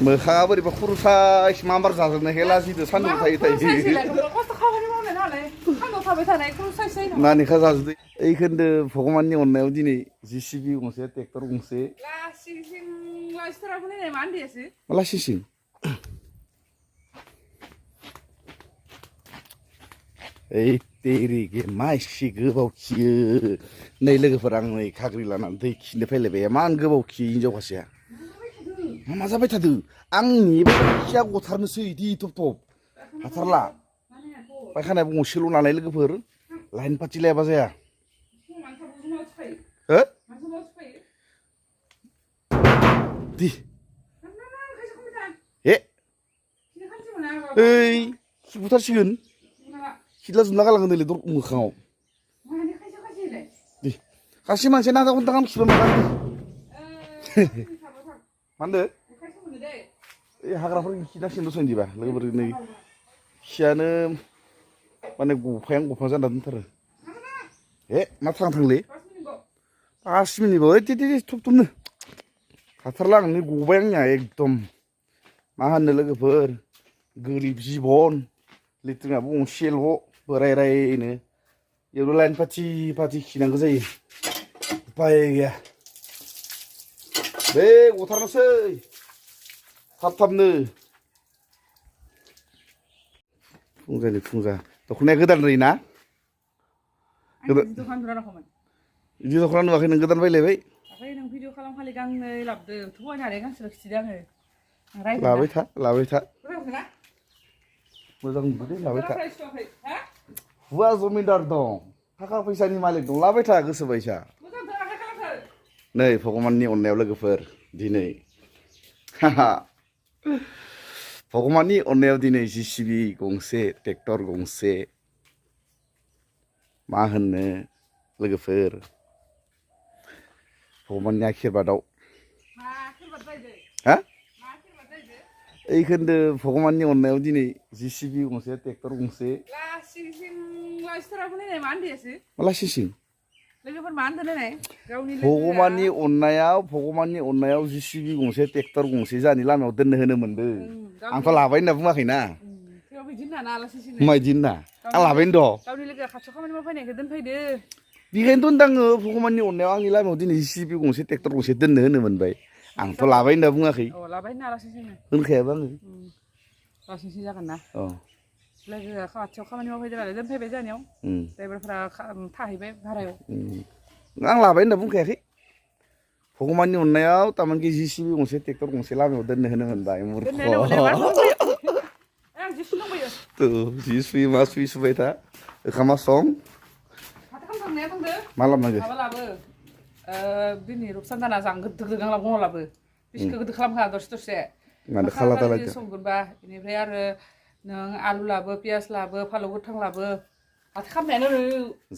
मोखाङा बोरैबा खर'सा माबार जाजोबनायखाय लाजिदो सान्दुं थायै थायै नानिखा जाजोबदो ओइ खोन्दो भगबाननि अननायाव दिनै जिसिबि गंसे ट्रेक्टर गंसे माला सिसिं ओइ तेरिगे मा एसे गोबाव खियो नै लोगोफोर आं नै खाग्रि लानानै दै खिनो फैलायबाय एमान गोबाव खियो हिनजाव खासेया मा जाबाय थादो आंनि खिया गथारनोसै इदि थब थब हाथारला पायखानायाबो गंसेल' नालाय लोगोफोर लाइन पाथि लायाबा जाया हो दि हे ओइ खिबुथारसिगोन खिला जुमना गालांगोन नैलै मोखाङाव दे खासे मानसिया नागा घन्टा गाहाम खिबा मोजां मा होनदो ओइ हाग्राफोर खिनांसिगोन दसेनो दिबा लोगोफोर नै खियानो माने गफां जाना दोनथारो हे मा थांलै 5 मिनिटबो ओइ दे थब थबनो हाथारला आं नै गबाय आंनिया एकदम मा होननो लोगोफोर गोरिब जिबन लेट्रिनाबो गंसेल' बोरायरायनो बेयावनो लाइन पाथि खिनांगौ जायो उपाय गैया बे गथारनोसै थाबनो फुंजानि फुंजा दख'नाया गोदान रैना बिदि दख'ना नुवाखै नों गोदान बायलायबाय नों भिडिअ खालामखालि गांनै लाबोदों थगायनानै गांसेल' खिथिदों आङो लाबाय था मोजां नुदों लाबाय था हुवा जमिनदार दं थाखा फैसानि मालिक दं लाबाय था गोसो बायसा नै भगबाननि अननायाव लोगोफोर दिनै भगबाननि अननायाव दिनै जिसिबि गंसे ट्रेक्टर गंसे मा होननो लोगोफोर भगबाननि आशीर्बादाव हा ओइ खोन्दो भगबाननि अननायाव दिनै जिसिबि गंसे ट्रेक्टर गंसे माला सिसिं भगबाननि अननायाव जिसिबि गंसे ट्रेक्टर गंसे जानि लामायाव दोननो होनो मोनदों आंथ' लाबाय होनना बुङाखैना मायदि होनना आं लाबायनो दं बेखायनोथ' होनदों आङो भगबाननि अननायाव आंनि लामायाव दिनै जिसिबि गंसे ट्रेक्टर गंसे दोननो होनो मोनबाय आंथ' लाबाय होनना बुङाखै होनखायाबा आङो जागोन ना लोगोआ खाथियाव खामानि मावफैदों नालाय दोनफैबाय जानायाव ड्राइभारफ्रा थाहैबाय भारायाव आं लाबाय होनना बुंखायाखै भगबाननि अननायाव तारमाने जिसिबि गंसे ट्रेक्टर गंसे लामायाव दोननो होनो मोनबाय जि सुयो मा सुबाय था ओंखामा सं मा लाबोनांगौ दिनै रुपसान्दाना जां गोदो गांलाब गंलाबो बिसखौ गोदो खालामखा दरसे मानो खाला दाला संगोनबा बेनिफ्राय आरो नों आलु लाबो पियास लाबो फालौ गोथां लाबो माथो खालामनायानो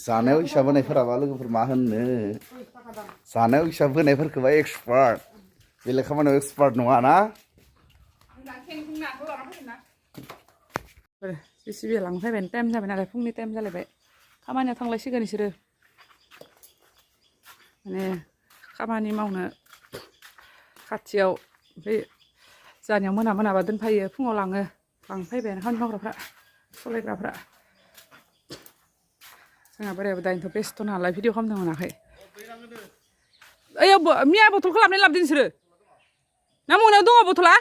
जानायाव हिसाब होनायफोराबा लोगोफोर मा होननो जानायाव हिसाब होनायफोरखौबा एक्सपार्ट बेलेग खामानियाव एक्सपार्ट नङा ना जिसिबि लांफैबाय टाइम जाबाय नालाय फुंनि टाइम जालायबाय खामानियाव थांलायसिगोन बिसोरो माने खामानि मावनो खाथियाव ओमफ्राय जानायाव मोनाबा दोनफायो फुङाव लांफैबायानो खामानि मावग्राफ्रा सालायग्राफ्रा जोंहा बोरायाबो दायोथ' बेस्थ' नालाय भिडिअ खालामनो मोनाखै ओइयाव मिया बथलखौ लाबोनानै लाबोदो नोंसोरो ना मोनायाव दङ बथला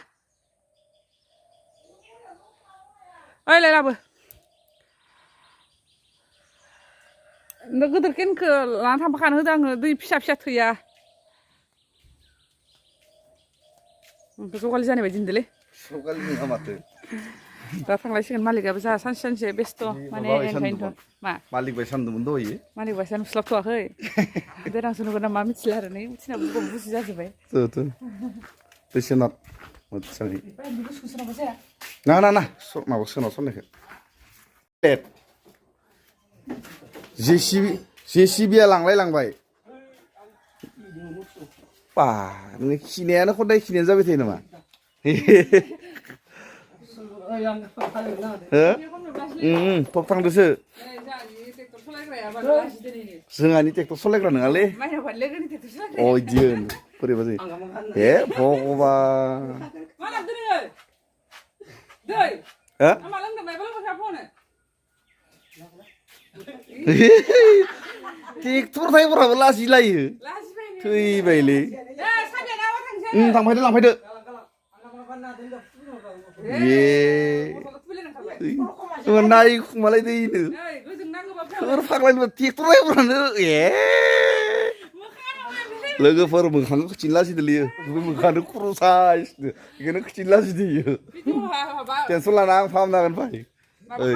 ओइलाय लाबो गोदोर केनखौ लाना थांफाखानो होदों आङो दै फिसा थैया जगालि जानाय बायदि होनदोंलै जगालि नङा माथो दा थांलायसिगोन मालिकआबो जा सानसे बेस्थ' माने ओंखायनोथ' मा मालिक बाय सानदोंमोन दहायो मालिक बायसा नुस्लाबथ'वाखै देनांसो नुगोन ना मा मिथिला आरो नै मिथिनाबो बुजि जाजोब्बाय बेसेनाव मोजाङै ना माबा सोनाव सननायखौ जेसिबिया लांबाय बा नों खिनायानो खदाय खिनायानो जाबाय थायो नामा थब थांदोसो जोंहानि ट्रेक्टर सालायग्रा नङालै अ इदि बोरैबा जायो हे भगबान Ha? Malam dah Bible pasal apa ni? Tractor थायोफोराबो लाजिलायो Last time. थैबायलै Sampai nak awak tangsi. थांफैदो लांफैदो ए नाय खुमालाय दैनो Gojeng nak apa? सोर फाग्लायनो ट्रेक्टर थायोफोरानो लोगोफोर मोखांखौ खिथिनो लाजिदोलैयो मोखांनो खर' साइसनो बेखौनो खिथिनो लाजिदोयो Video apa? टेनसन लाना आं फाहामना होगोन फाय ओइ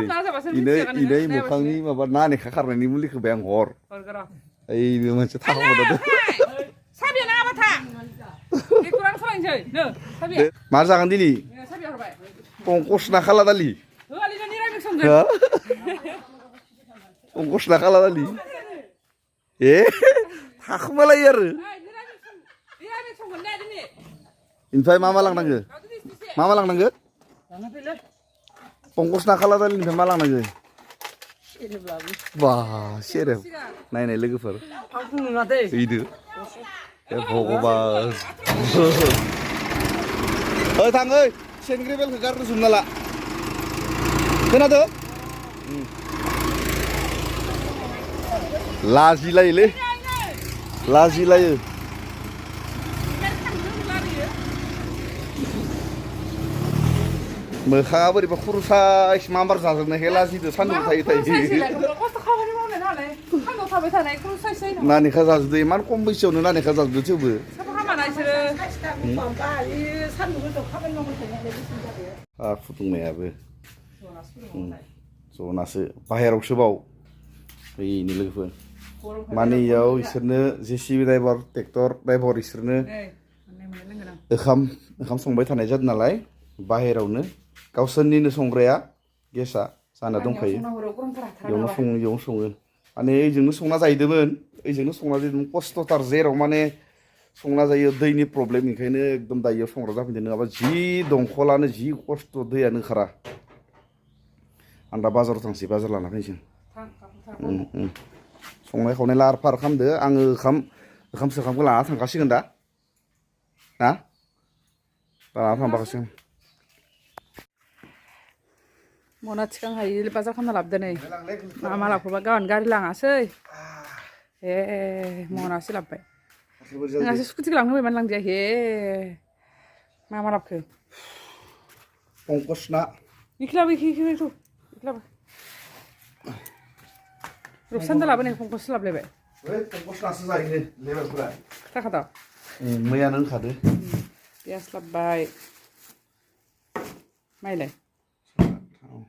इनै मोखांनि माबा नानेखा खारनायनि मुलिखौ बे आं हर ओइ बे मोनसे थाखा हरदो Sampai nak apa tak? Kurang selanjutnya. No, sampai. मा जागोन दिनै Sampai apa? पंकज ना खाला दालि Ali ni ramai songgan. ha Pankaj ना खाला दालि ए थाखोमालायो आरो Ramai songgan dah ni. ओमफ्राय मा लांनांगो मा लांनांगो Jangan pilih. पंकज ना खाला दालिनिफ्राय मा लांनांगो बा सेरेब नायनाय लोगोफोर Aku nak deh. फैदो ए भगबान ओइ थां ओइ सेनग्रि बेलखौ गारनो जुमना ला खोनादों लाजिलायोलै लाजिलायो मोखाङा बोरैबा खर'सा माबार जाजोबनायखाय लाजिदो सान्दुं थायो नानेखा जाजोबदो इमान खम बैसोआवनो नानेखा जाजोबदो थेवबो फुदुंनायाबो जनासो बाहेरावसो बाव बैनि लोगोफोर माने इयाव इसोरनो जेसिबि ड्राइभार ट्रेक्टर ड्राइभार इसोरनो ओंखाम संबाय थानाय जादों नालाय बाहेरावनो गावसोरनिनो संग्राया गेसआ जाना दंखायो इयावनो सङो माने ओइजोंनो संना जाहैदोंमोन खस्थ'थार जेराव माने संना जायो दैनि प्रब्लेम ओंखायनो एकदम दायो संग्रा जाफैदों नङाबा जि दंखलानो जि खस्थ' दैयानो ओंखारा आं दा बाजाराव थांसै बाजार लाना फैसै संनाय खावनाय लाहार फाहार खालामदो आङो ओंखाम सोखामखौ लाना थांखासिगोन दा ना लाना थांफाखासिगोन Mana cikang hai pasal kan nalap deh. Mama lap apa kawan gari langasai. Mana sih lap? Ngasih suku cikang nih memang lang dia. Mama lap ke? Pongkos na. Ikhlas itu. Ikhlas. Rusan dah lap nih pongkos lap lebe. Pongkos nasi saya ini level berapa? Tak kata. Maya neng kade. Bias lap baik. Maile.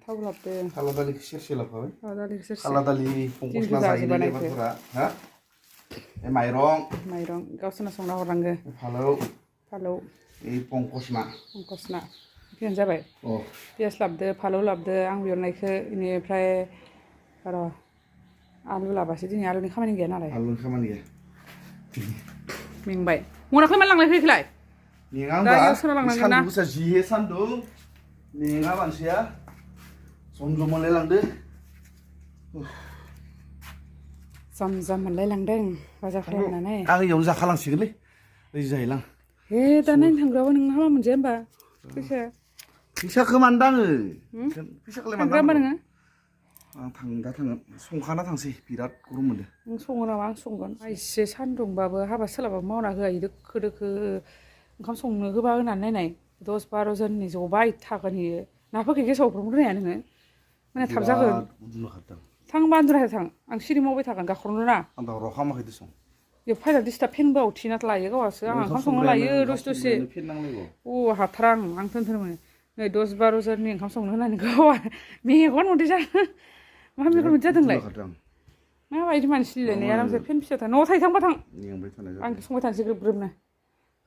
Tahu lap deh. Kalau tadi kesir lap apa? Kalau tadi pongkos nasi ini level berapa? Hah? Mairong. Kau sana songlah orang ke? Halo. Ini pongkos na. Pongkos na. Pian jabai. Oh. Bias lap deh, halo lap deh. Ang biar naik ke ini pray. Kalau alu lap asyik ini alu ni kaman ni gana lah. Alu kaman ni. Ming baik. Muna kau malang lagi kelai. Ni ngapa? Sandu bisa jihe sandu. Ni ngapa sih ya? Sonjo mulai lang deh. Sonjo mulai lang deh. Baca film mana? Aku yang usah kalang sih ni. Lagi jahilang. Dan ni tanggapan neng apa menjemba? Bisa kemandang. Bisa tanggapan neng? Tangga songkana tangsi birat kurung mende. Songkana wang songkan. Aise sandung baba haba selaba mau nak ke hidup ke engkau songnu ke bawa nane nai. 10-12 জন ni coba ithakan ni. Napa keke soprum tu ni ane? Mana tabjakan? Tang bandur hai tang. Ang siri mau ithakan kah kurung na? Anda roham aku itu song. Ya pada di setiap pen bau tina telai kau asa. Ang song telai terus tu si. Oh hatrang ang tentu mana. Ni 10-12 জন ni engkau songnu nane kau. Mehon mau dijah. Maham mehon mau jatuh lagi. Nah, ini mana sih ni? Alam se pen bisa no thai thang batang. Ang song batang sih grup na.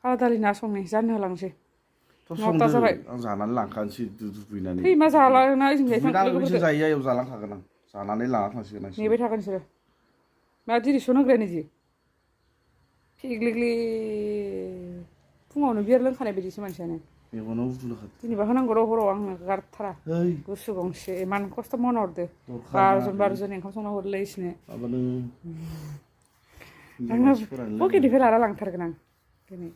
Kalau tali nasong ni jangan halang sih. Nota sampai. Ang jalan langkan sih tu bina ni. Hei masalah na ising jai thang. Bisa saya yang jalan kagenan. Sana ni lang thang sih nasi. Ni betakan sih. Mati di sana keren ni. Pigli. Pungo nu biar lengkap ni bedi sih manusia ni. Ni kono tu lekat. Ini bahan ang goro ang gartara. Gusu gong sih. Man kosta mana orde. Baru yang kamu sana orde leis ni. Apa ni? Oke di vela lang thar kenang. Kini.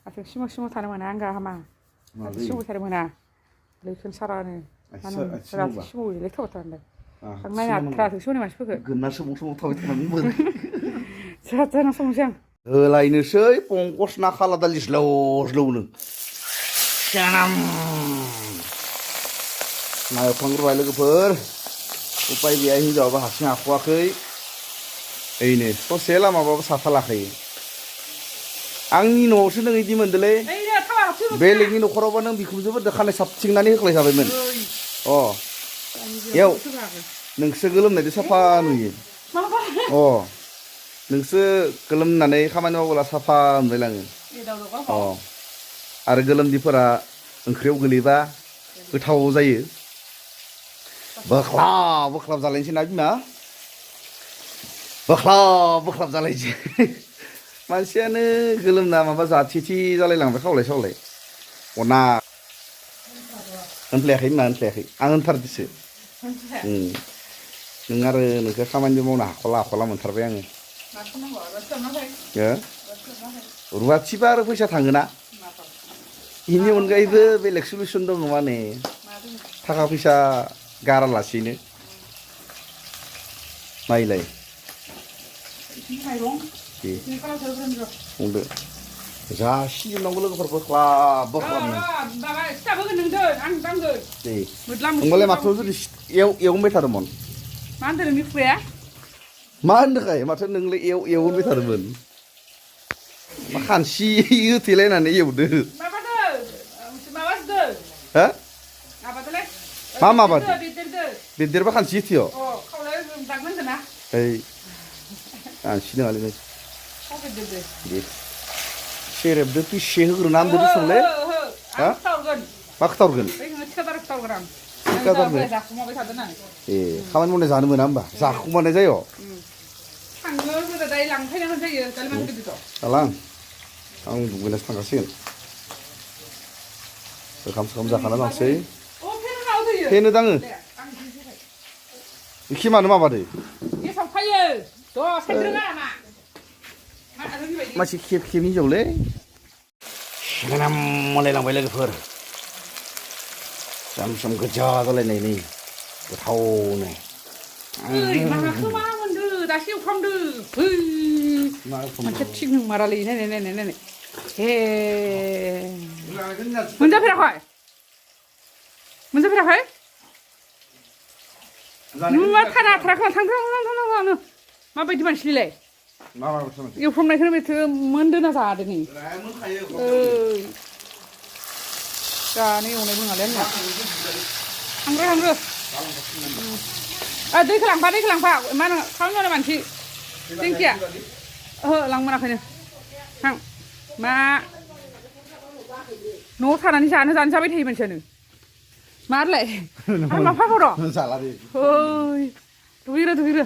Afek semua thana mana angga hama. Semua thar mana. Lekin sarane. Rathee समावलाय थावथारदों थांनाय आथ्राथो सौनाय मानसिफोरखौ गोना सोबाव थाबाय थानांगौमोन जाना संसै आं होलायनोसै पंकस ना खाला दालि ज्लौ ज्लौनो ना एवफ्रामग्रोबाय लोगोफोर उपाय गैया हिनजावाबो हारसिं हाख'वाखै ओइनो ससे लामाबाबो साथा लाखायो आंनि न'आवसो नों इदि मोनदोलै बेलेगनि न'खरावबा नों बिखुनजोफोरजों खानाय साबथिंनानै होख्लायजाबायमोन अ याव नोंसो गोलोमनायदो साफा नुयो अ नोंसो गोलोमनानै खामानि मावब्ला साफा नुलायलाङो अ आरो गोलोमदिफोरा ओंख्रियाव गोलैबा गोथाव जायो बोख्लाब बोख्लाब जालायनोसै ना बिमा बोख्लाब बोख्लाब जालायनोसै मानसियानो गोलोमना माबा जाथि जालायलांबाय खावलाय सावलाय अना होनफ्लायाखै बिमा होनफ्लायाखै आं होनथारदोसो नों आरो नोंखौ खामानि मावनो हाख'ला मोनथारबाय आङो रुवाथिबा आरो फैसा थाङोना बेनि अनगायैबो बेलेग सलुसन दं नङा ने थाखा फैसा गारालासेनो नायलाय बुंदो जासिजोबनांगौ लोगोफोर बोख्लाब बोख्लाबनो होमबालाय माथो जुदि एवनबाय थादोंमोन मा होनदों नोंनि खुगाया मा होनदोंखाय माथो नोंलाय एवनबाय थादोंमोन मा खानसि होथेलायनानै एवदो हा मा माबादो बेदेरबा खानसि होथेयो ओइ खानसि नङालै नों सेरेबदो पिसे होग्रोना होनदो संलै हा मा खोथाहरगोन ठिकादारनो ए खामानि मावनाय जानो मोना होमबा जाखुमानाय जायो दालां आं दुगैनासो थांगासिगोन ओंखाम सोखाम जाखाना लांसै फेनो दाङो इखि मानो माबादो मानसि खेब हिनजावलै सेनाम मलायलांबाय लोगोफोर साम साम गोजा जालायनाय नै गोथावनो दासो एवफ्रामदो मानसिया थिग नंमारालै नायनाय हे मोनजाफेराखै नुवा थारा थांनो माबायदि मानसिलाय एवफ्रामनायखौनो बेथो मोनदोना जादो नै जानो एवनाय बुङालै आंना हांग्रो दैखौ लांफा मा होनो खामानि मावनाय मानसि दिंखिया ओहो लांमोनाखैनो थां मा न'आव थानानै जानो जाबाय थायो मानसियानो मारलाय आं मा फाखर' जाला दे दुगैग्रो